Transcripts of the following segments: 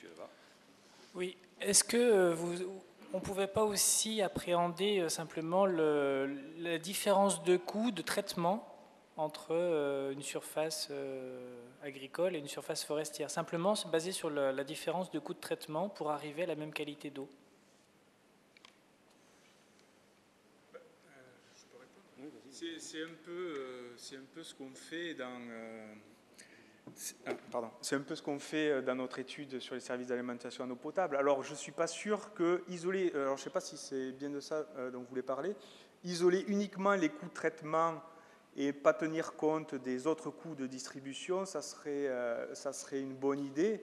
Monsieur Ava. Oui, est-ce que on ne pouvait pas aussi appréhender simplement la différence de coût de traitement entre une surface agricole et une surface forestière, simplement se baser sur la différence de coût de traitement pour arriver à la même qualité d'eau? Je peux répondre. C'est un peu ce qu'on fait dans... C'est un peu ce qu'on fait dans notre étude sur les services d'alimentation en eau potable. Alors, je ne suis pas sûr que isoler, alors je ne sais pas si c'est bien de ça dont vous voulez parler, isoler uniquement les coûts de traitement et pas tenir compte des autres coûts de distribution, ça serait une bonne idée,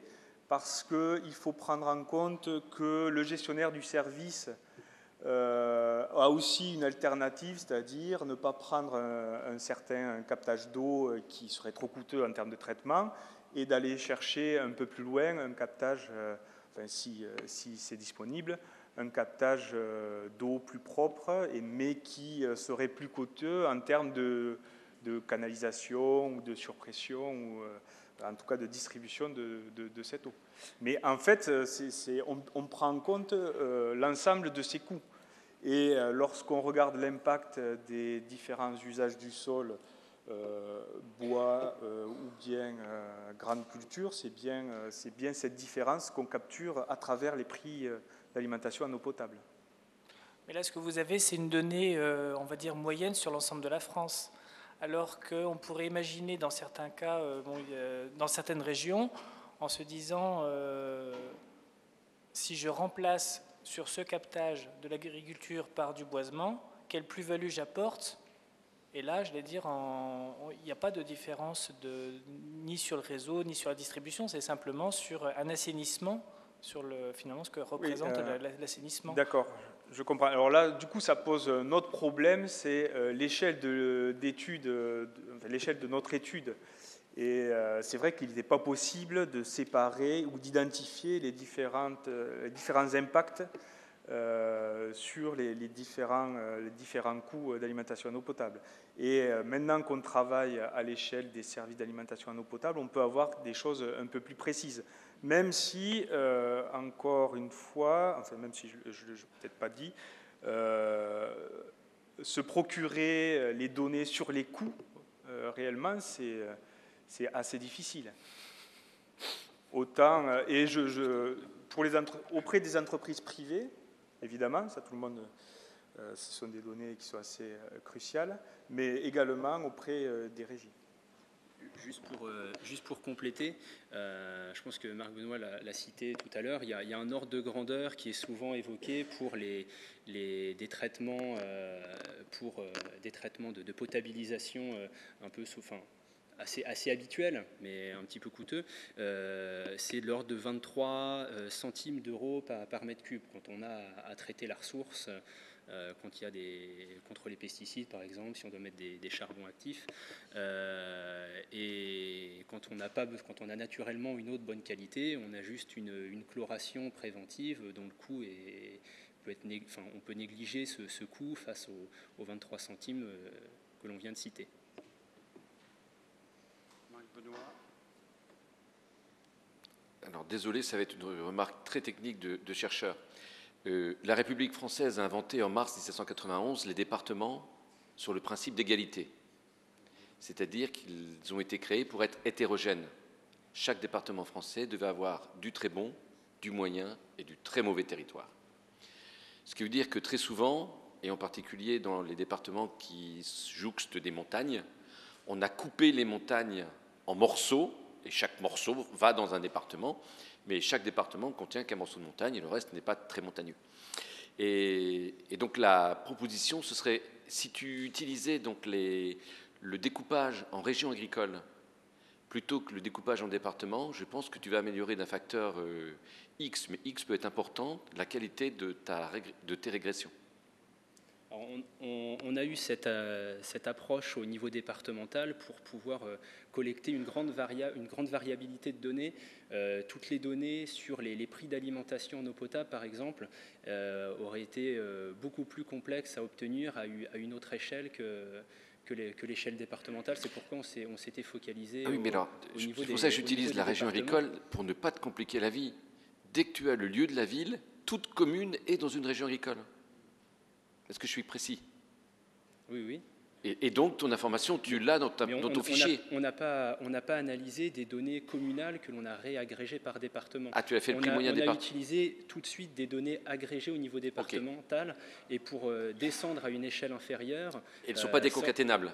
parce qu'il faut prendre en compte que le gestionnaire du service a aussi une alternative, c'est-à-dire ne pas prendre un certain captage d'eau qui serait trop coûteux en termes de traitement et d'aller chercher un peu plus loin un captage, enfin, si c'est disponible, un captage d'eau plus propre, mais qui serait plus coûteux en termes de canalisation ou de surpression ou en tout cas de distribution de cette eau. Mais en fait, on prend en compte l'ensemble de ces coûts. Et lorsqu'on regarde l'impact des différents usages du sol, bois ou bien grande culture, c'est bien cette différence qu'on capture à travers les prix d'alimentation en eau potable. Mais là, ce que vous avez, c'est une donnée, on va dire, moyenne sur l'ensemble de la France. Alors qu'on pourrait imaginer dans certains cas, dans certaines régions, en se disant, si je remplace sur ce captage de l'agriculture par du boisement, quelle plus-value j'apporte? Et là, je vais dire, il n'y a pas de différence ni sur le réseau, ni sur la distribution, c'est simplement sur un assainissement, sur finalement ce que représente l'assainissement. D'accord, je comprends. Alors là, du coup, ça pose un autre problème, c'est l'échelle d'étude, l'échelle de notre étude. Et c'est vrai qu'il n'était pas possible de séparer ou d'identifier les différents impacts sur les différents coûts d'alimentation en eau potable. Et maintenant qu'on travaille à l'échelle des services d'alimentation en eau potable, on peut avoir des choses un peu plus précises. Même si, encore une fois, enfin même si je ne l'ai peut-être pas dit, se procurer les données sur les coûts, réellement, c'est assez difficile. Autant, et auprès des entreprises privées, évidemment, ça tout le monde, ce sont des données qui sont assez cruciales, mais également auprès des régies. Juste pour compléter, je pense que Marc Benoît l'a cité tout à l'heure, il y a un ordre de grandeur qui est souvent évoqué pour des traitements, de potabilisation un peu assez habituel, mais un petit peu coûteux. C'est de l'ordre de 23 centimes d'euros par mètre cube quand on a à traiter la ressource. Quand il y a contre les pesticides, par exemple, si on doit mettre des charbons actifs. Et quand on a naturellement une eau de bonne qualité, on a juste une chloration préventive dont le coût on peut négliger ce coût face aux 23 centimes que l'on vient de citer. Alors désolé, ça va être une remarque très technique de chercheur. La République française a inventé en mars 1791 les départements sur le principe d'égalité. C'est-à-dire qu'ils ont été créés pour être hétérogènes. Chaque département français devait avoir du très bon, du moyen et du très mauvais territoire. Ce qui veut dire que très souvent, et en particulier dans les départements qui jouxtent des montagnes, on a coupé les montagnes en morceaux, et chaque morceau va dans un département, mais chaque département contient qu'un morceau de montagne et le reste n'est pas très montagneux. Et donc la proposition, ce serait, si tu utilisais donc le découpage en région agricole plutôt que le découpage en département, je pense que tu vas améliorer d'un facteur X, mais X peut être important, la qualité de tes régressions. Alors on a eu cette approche au niveau départemental pour pouvoir collecter une grande variabilité de données. Toutes les données sur les prix d'alimentation en eau potable, par exemple, auraient été beaucoup plus complexes à obtenir à une autre échelle que l'échelle départementale. C'est pourquoi on s'était focalisé au niveau des... C'est pour ça que j'utilise la région agricole pour ne pas te compliquer la vie. dès que tu as le lieu de la ville, toute commune est dans une région agricole. Est-ce que je suis précis? Oui, oui. Et donc, ton information, tu l'as dans ton fichier. On n'a pas analysé des données communales que l'on a réagrégées par département. Ah, tu as fait le prix moyen département. On a utilisé tout de suite des données agrégées au niveau départemental, et pour descendre à une échelle inférieure... Elles ne sont pas déconcaténables.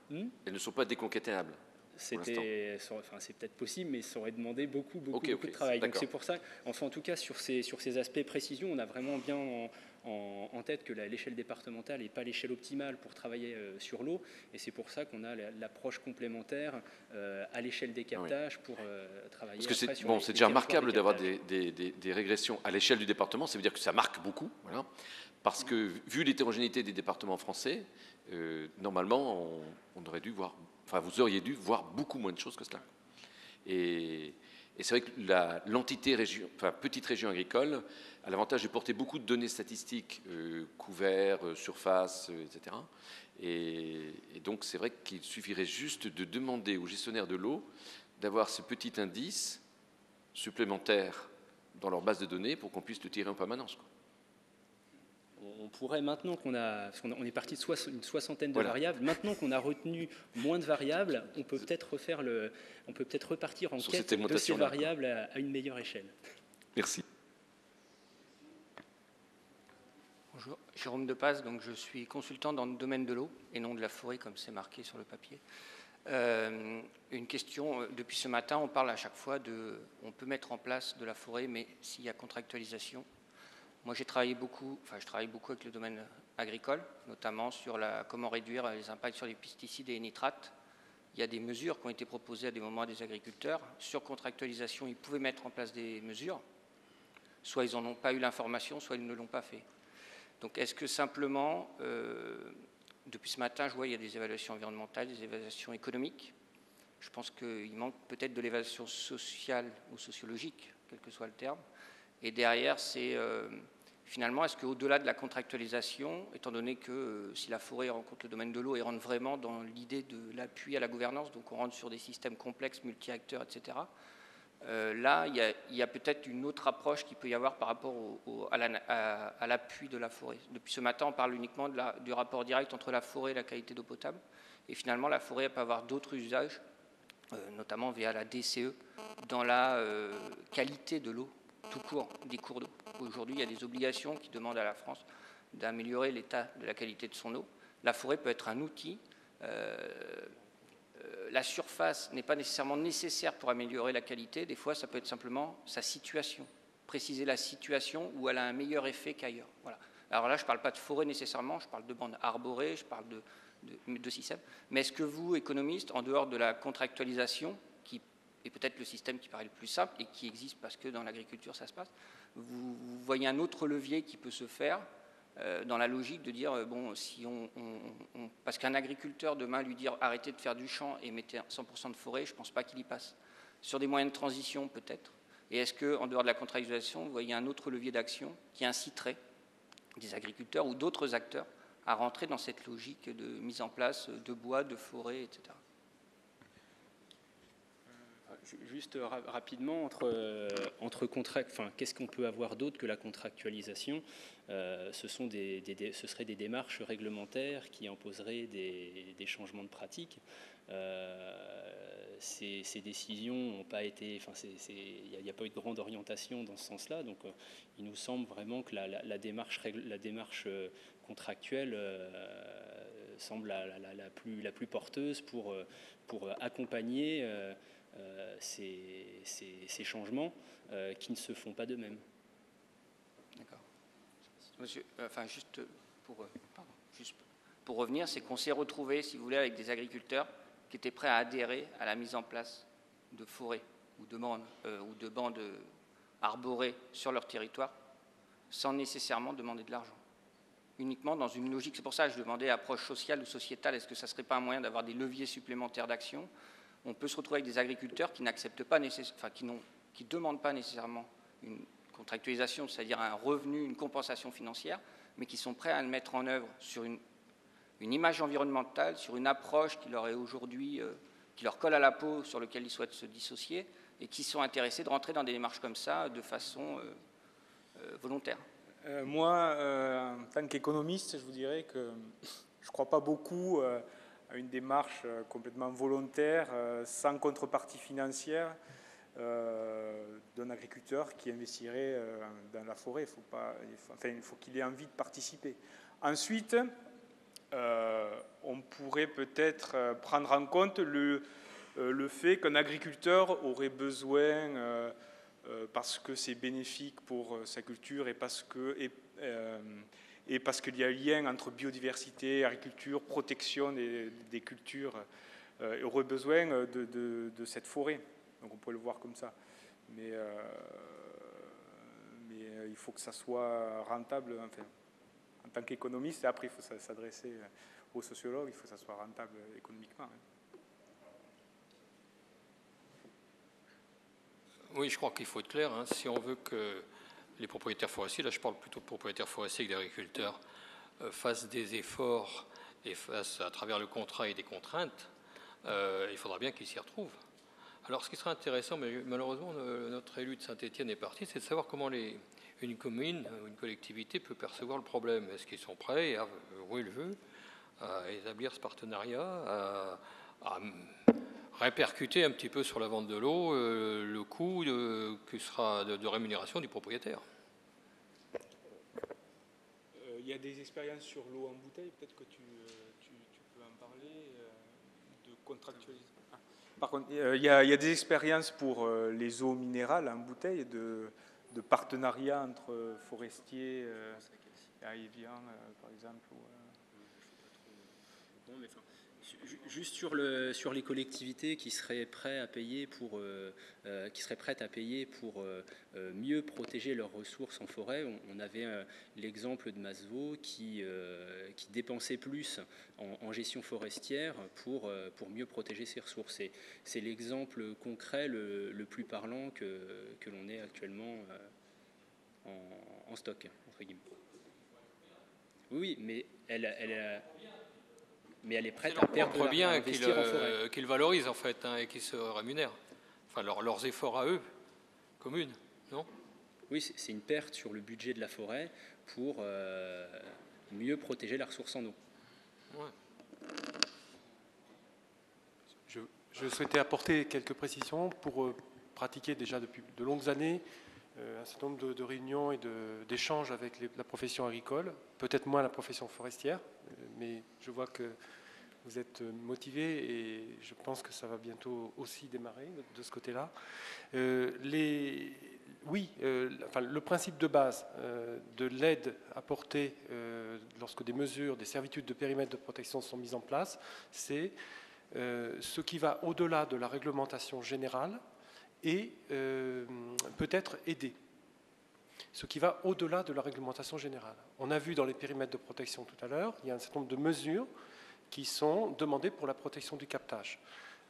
Elles ne sont pas déconcaténables. C'est peut-être possible, mais ça aurait demandé beaucoup de travail. Donc c'est pour ça, enfin en tout cas sur ces aspects précision, on a vraiment bien en tête que l'échelle départementale n'est pas l'échelle optimale pour travailler sur l'eau, et c'est pour ça qu'on a l'approche complémentaire à l'échelle des captages pour travailler. Parce que c'est déjà remarquable d'avoir des régressions à l'échelle du département, ça veut dire que ça marque beaucoup, voilà, parce que vu l'hétérogénéité des départements français, normalement on aurait dû voir. Enfin, vous auriez dû voir beaucoup moins de choses que cela. Et c'est vrai que l'entité petite région agricole a l'avantage de porter beaucoup de données statistiques, couverts, surface, etc. Et donc, c'est vrai qu'il suffirait juste de demander aux gestionnaires de l'eau d'avoir ce petit indice supplémentaire dans leur base de données pour qu'on puisse le tirer en permanence, quoi. On pourrait, maintenant qu'on est parti de une soixantaine de variables, maintenant qu'on a retenu moins de variables, on peut peut-être repartir en quête de ces variables à une meilleure échelle. Merci. Bonjour, Jérôme Depaze, donc je suis consultant dans le domaine de l'eau et non de la forêt comme c'est marqué sur le papier. Une question, depuis ce matin, on parle à chaque fois on peut mettre en place de la forêt, mais s'il y a contractualisation. Moi, je travaille beaucoup avec le domaine agricole, notamment sur comment réduire les impacts sur les pesticides et les nitrates. Il y a des mesures qui ont été proposées à des moments à des agriculteurs. Sur contractualisation, ils pouvaient mettre en place des mesures. Soit ils n'en ont pas eu l'information, soit ils ne l'ont pas fait. Donc, est-ce que simplement, depuis ce matin, je vois qu'il y a des évaluations environnementales, des évaluations économiques. Je pense qu'il manque peut-être de l'évaluation sociale ou sociologique, quel que soit le terme. Et derrière, c'est finalement, est-ce qu'au-delà de la contractualisation, étant donné que si la forêt rencontre le domaine de l'eau et rentre vraiment dans l'idée de l'appui à la gouvernance, donc on rentre sur des systèmes complexes, multi-acteurs, etc., là, il y a peut-être une autre approche qu'il peut y avoir par rapport à l'appui de la forêt. Depuis ce matin, on parle uniquement du rapport direct entre la forêt et la qualité d'eau potable. Et finalement, la forêt peut avoir d'autres usages, notamment via la DCE, dans la qualité de l'eau tout court, des cours d'eau. Aujourd'hui, il y a des obligations qui demandent à la France d'améliorer l'état de la qualité de son eau. La forêt peut être un outil. La surface n'est pas nécessairement nécessaire pour améliorer la qualité. Des fois, ça peut être simplement sa situation. Préciser la situation où elle a un meilleur effet qu'ailleurs. Voilà. Alors là, je ne parle pas de forêt nécessairement, je parle de bandes arborées, je parle de systèmes. Mais est-ce que vous, économistes, en dehors de la contractualisation, qui est peut-être le système qui paraît le plus simple et qui existe parce que dans l'agriculture, ça se passe, vous voyez un autre levier qui peut se faire dans la logique de dire, bon, si parce qu'un agriculteur, demain, lui dire arrêtez de faire du champ et mettez 100% de forêt, je ne pense pas qu'il y passe. Sur des moyens de transition, peut-être. Et est-ce qu'en dehors de la contractualisation, vous voyez un autre levier d'action qui inciterait des agriculteurs ou d'autres acteurs à rentrer dans cette logique de mise en place de bois, de forêt, etc. Juste rapidement, qu'est-ce qu'on peut avoir d'autre que la contractualisation? Ce seraient des démarches réglementaires qui imposeraient des changements de pratiques. Ces décisions n'ont pas été, il n'y a pas eu de grande orientation dans ce sens-là. Donc, il nous semble vraiment que la démarche contractuelle semble la plus porteuse pour accompagner ces changements qui ne se font pas d'eux-mêmes. D'accord. Monsieur, juste pour revenir, c'est qu'on s'est retrouvé, si vous voulez, avec des agriculteurs qui étaient prêts à adhérer à la mise en place de forêts ou de bandes arborées sur leur territoire, sans nécessairement demander de l'argent. Uniquement dans une logique. C'est pour ça que je demandais approche sociale ou sociétale. Est-ce que ça ne serait pas un moyen d'avoir des leviers supplémentaires d'action? On peut se retrouver avec des agriculteurs qui n'acceptent pas qui demandent pas nécessairement une contractualisation, c'est-à-dire un revenu, une compensation financière, mais qui sont prêts à le mettre en œuvre sur une image environnementale, sur une approche qui leur est aujourd'hui qui leur collent à la peau, sur lesquels ils souhaitent se dissocier, et qui sont intéressés de rentrer dans des démarches comme ça de façon volontaire. Moi, en tant qu'économiste, je vous dirais que je ne crois pas beaucoup à une démarche complètement volontaire, sans contrepartie financière, d'un agriculteur qui investirait dans la forêt. Il faut qu'il ait envie de participer. Ensuite, on pourrait peut-être prendre en compte le fait qu'un agriculteur aurait besoin, parce que c'est bénéfique pour sa culture et parce qu'il y a un lien entre biodiversité, agriculture, protection des cultures, aurait besoin de cette forêt. Donc on pourrait le voir comme ça. Mais il faut que ça soit rentable. Enfin, en tant qu'économiste, et après il faut s'adresser aux sociologues, il faut que ça soit rentable économiquement. Oui, je crois qu'il faut être clair. Si on veut que les propriétaires forestiers, là je parle plutôt de propriétaires forestiers que d'agriculteurs, fassent des efforts et fassent à travers le contrat et des contraintes, il faudra bien qu'ils s'y retrouvent. Alors ce qui serait intéressant, mais malheureusement notre élu de Saint-Étienne est parti, c'est de savoir comment une commune ou une collectivité peut percevoir le problème. Est-ce qu'ils sont prêts à jouer le jeu, à établir ce partenariat, à répercuter un petit peu sur la vente de l'eau le coût qui sera de rémunération du propriétaire? Il y a des expériences sur l'eau en bouteille, peut-être que tu peux en parler, de contractualisation. Par contre, il y a des expériences pour les eaux minérales en bouteille, de partenariat entre forestiers et Evian, par exemple. Juste sur les collectivités qui seraient prêtes à payer pour mieux protéger leurs ressources en forêt, on avait l'exemple de Masevaux qui dépensait plus en gestion forestière pour mieux protéger ses ressources. C'est l'exemple concret le plus parlant que l'on ait actuellement en stock, entre guillemets. Oui, mais elle est prête à perdre bien à investir en forêt. qu'ils valorisent en fait et qu'ils se rémunèrent. Enfin, leurs efforts à eux, communes, non? Oui, c'est une perte sur le budget de la forêt pour mieux protéger la ressource en eau. Ouais. Je souhaitais apporter quelques précisions pour pratiquer déjà depuis de longues années un certain nombre de réunions et d'échanges avec la profession agricole, peut-être moins la profession forestière, mais je vois que vous êtes motivés et je pense que ça va bientôt aussi démarrer de ce côté-là. Le principe de base de l'aide apportée lorsque des mesures, des servitudes de périmètre de protection sont mises en place, c'est ce qui va au-delà de la réglementation générale et peut-être aider. Ce qui va au-delà de la réglementation générale. On a vu dans les périmètres de protection tout à l'heure, il y a un certain nombre de mesures qui sont demandées pour la protection du captage.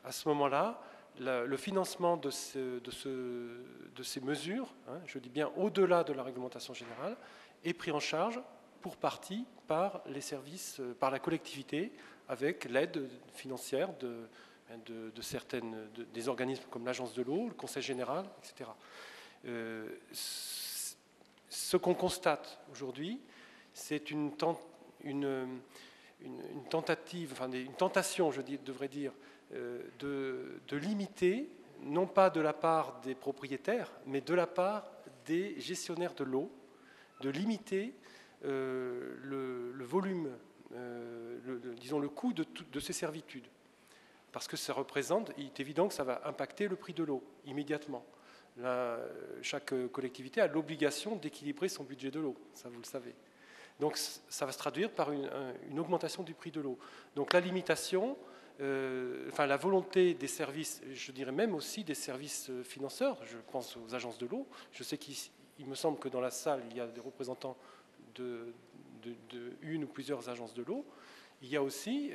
À ce moment-là, le financement de ces mesures, je dis bien au-delà de la réglementation générale, est pris en charge pour partie par les services, par la collectivité, avec l'aide financière des organismes comme l'Agence de l'eau, le Conseil général, etc. Ce qu'on constate aujourd'hui, c'est une tentation, je devrais dire, de limiter, non pas de la part des propriétaires, mais de la part des gestionnaires de l'eau, de limiter le volume, disons le coût de ces servitudes. Parce que ça représente, il est évident que ça va impacter le prix de l'eau immédiatement. Là, chaque collectivité a l'obligation d'équilibrer son budget de l'eau, ça vous le savez. Donc ça va se traduire par une augmentation du prix de l'eau. Donc la limitation, la volonté des services, je dirais même aussi des services financeurs, je pense aux agences de l'eau. Je sais qu'il me semble que dans la salle, il y a des représentants de une ou plusieurs agences de l'eau. Il y a aussi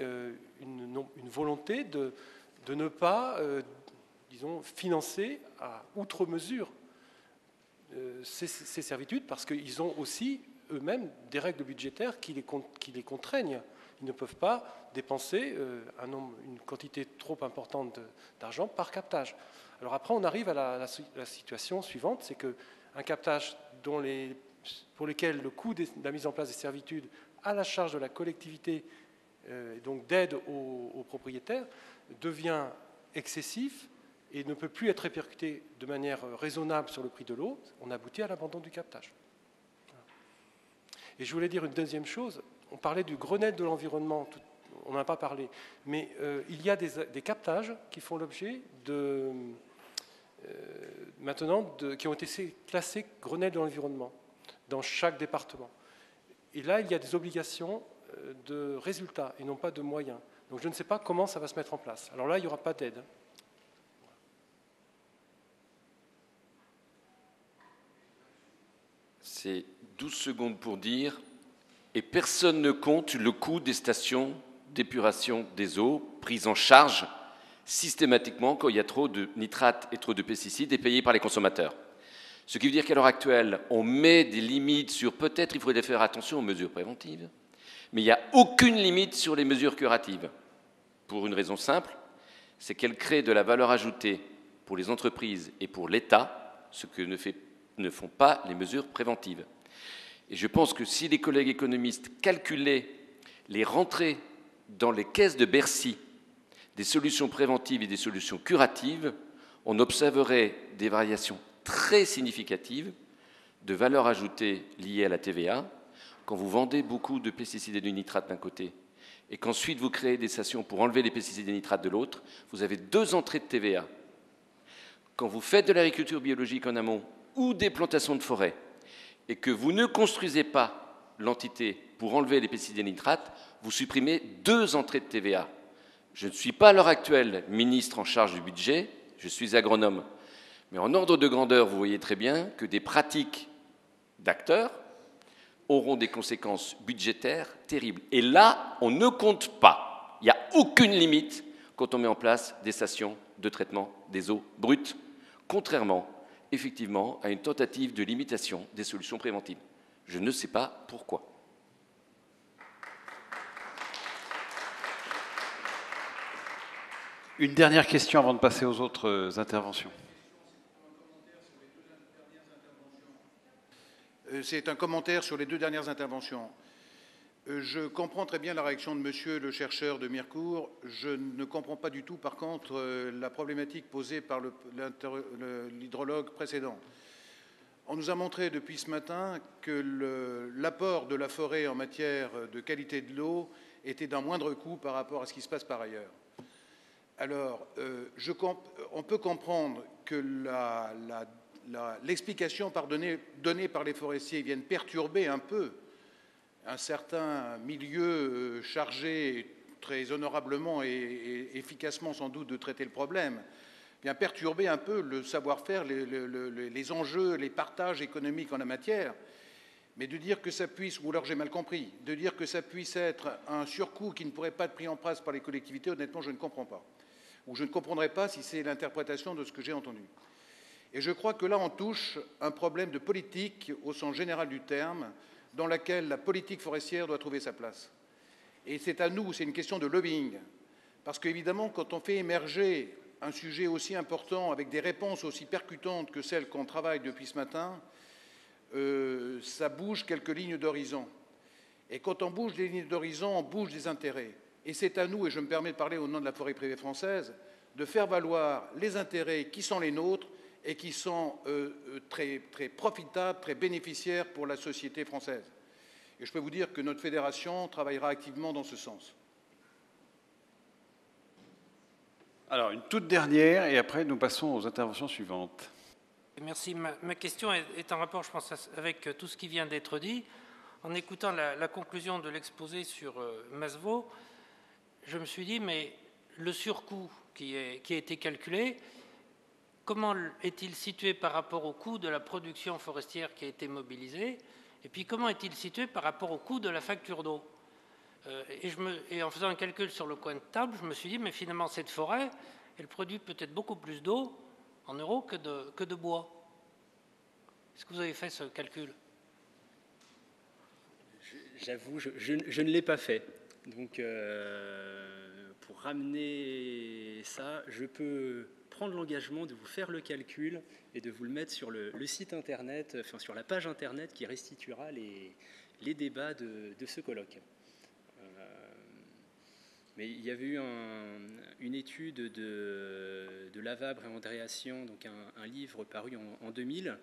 une volonté de ne pas financer à outre mesure ces servitudes, parce qu'ils ont aussi eux-mêmes des règles budgétaires qui les contraignent. Ils ne peuvent pas dépenser une quantité trop importante d'argent par captage. Alors après, on arrive à la situation suivante, c'est qu'un captage pour lequel le coût de la mise en place des servitudes à la charge de la collectivité, donc d'aide aux propriétaires, devient excessif et ne peut plus être répercuté de manière raisonnable sur le prix de l'eau. On aboutit à l'abandon du captage. Et je voulais dire une deuxième chose. On parlait du Grenelle de l'environnement, on n'en a pas parlé, mais il y a des captages qui font l'objet qui ont été classés Grenelle de l'environnement dans chaque département. Et là, il y a des obligations de résultats et non pas de moyens. Donc je ne sais pas comment ça va se mettre en place. Alors là, il n'y aura pas d'aide. C'est 12 secondes pour dire, et personne ne compte le coût des stations d'épuration des eaux prises en charge systématiquement quand il y a trop de nitrates et trop de pesticides et payés par les consommateurs. Ce qui veut dire qu'à l'heure actuelle, on met des limites sur peut-être il faudrait faire attention aux mesures préventives, mais il n'y a aucune limite sur les mesures curatives. Pour une raison simple, c'est qu'elles créent de la valeur ajoutée pour les entreprises et pour l'État, ce que ne font pas les mesures préventives. Et je pense que si les collègues économistes calculaient les rentrées dans les caisses de Bercy des solutions préventives et des solutions curatives, on observerait des variations très significatives de valeur ajoutée liées à la TVA. Quand vous vendez beaucoup de pesticides et de nitrates d'un côté, et qu'ensuite vous créez des stations pour enlever les pesticides et nitrates de l'autre, vous avez 2 entrées de TVA. Quand vous faites de l'agriculture biologique en amont ou des plantations de forêt, et que vous ne construisez pas l'entité pour enlever les pesticides et nitrates, vous supprimez 2 entrées de TVA. Je ne suis pas à l'heure actuelle ministre en charge du budget, je suis agronome. Mais en ordre de grandeur, vous voyez très bien que des pratiques d'acteurs auront des conséquences budgétaires terribles. Et là, on ne compte pas. Il n'y a aucune limite quand on met en place des stations de traitement des eaux brutes, contrairement, effectivement, à une tentative de limitation des solutions préventives. Je ne sais pas pourquoi. Une dernière question avant de passer aux autres interventions. C'est un commentaire sur les 2 dernières interventions. Je comprends très bien la réaction de monsieur le chercheur de Mirecourt. Je ne comprends pas du tout, par contre, la problématique posée par l'hydrologue précédent. On nous a montré depuis ce matin que l'apport de la forêt en matière de qualité de l'eau était d'un moindre coût par rapport à ce qui se passe par ailleurs. Alors, on peut comprendre que l'explication donnée par les forestiers vienne perturber un peu un certain milieu chargé très honorablement et efficacement sans doute de traiter le problème, vient perturber un peu le savoir-faire, les enjeux, les partages économiques en la matière. Mais de dire que ça puisse, ou alors j'ai mal compris, de dire que ça puisse être un surcoût qui ne pourrait pas être pris en place par les collectivités, honnêtement, je ne comprends pas. Ou je ne comprendrai pas si c'est l'interprétation de ce que j'ai entendu. Et je crois que là, on touche un problème de politique au sens général du terme, dans laquelle la politique forestière doit trouver sa place. Et c'est à nous, c'est une question de lobbying. Parce qu'évidemment, quand on fait émerger un sujet aussi important, avec des réponses aussi percutantes que celles qu'on travaille depuis ce matin, ça bouge quelques lignes d'horizon. Et quand on bouge des lignes d'horizon, on bouge des intérêts. Et c'est à nous, et je me permets de parler au nom de la forêt privée française, de faire valoir les intérêts qui sont les nôtres et qui sont très, très profitables, très bénéficiaires pour la société française. Et je peux vous dire que notre fédération travaillera activement dans ce sens. Alors, une toute dernière, et après nous passons aux interventions suivantes. Merci. Ma question est en rapport, je pense, avec tout ce qui vient d'être dit. En écoutant la conclusion de l'exposé sur Masevaux, je me suis dit, mais le surcoût qui a été calculé, comment est-il situé par rapport au coût de la production forestière qui a été mobilisée? Et puis comment est-il situé par rapport au coût de la facture d'eau? Et en faisant un calcul sur le coin de table, je me suis dit, mais finalement, cette forêt, elle produit peut-être beaucoup plus d'eau en euros que de bois. Est-ce que vous avez fait ce calcul? J'avoue, je ne l'ai pas fait. Donc, pour ramener ça, je peux prendre l'engagement de vous faire le calcul et de vous le mettre sur le site internet, enfin sur la page internet qui restituera les débats de ce colloque. Mais il y avait eu une étude de Lavabre et Andréassian, donc un livre paru en 2000,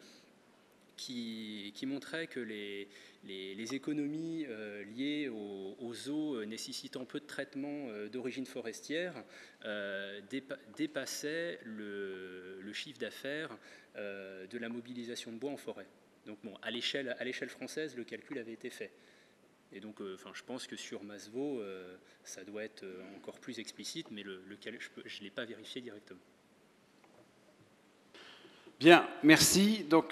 qui montrait que les économies liées aux eaux nécessitant peu de traitement d'origine forestière dépassaient le chiffre d'affaires de la mobilisation de bois en forêt. Donc bon, à l'échelle française, le calcul avait été fait. Et donc, je pense que sur Masevaux, ça doit être encore plus explicite, mais je ne l'ai pas vérifié directement. Bien, merci. Donc,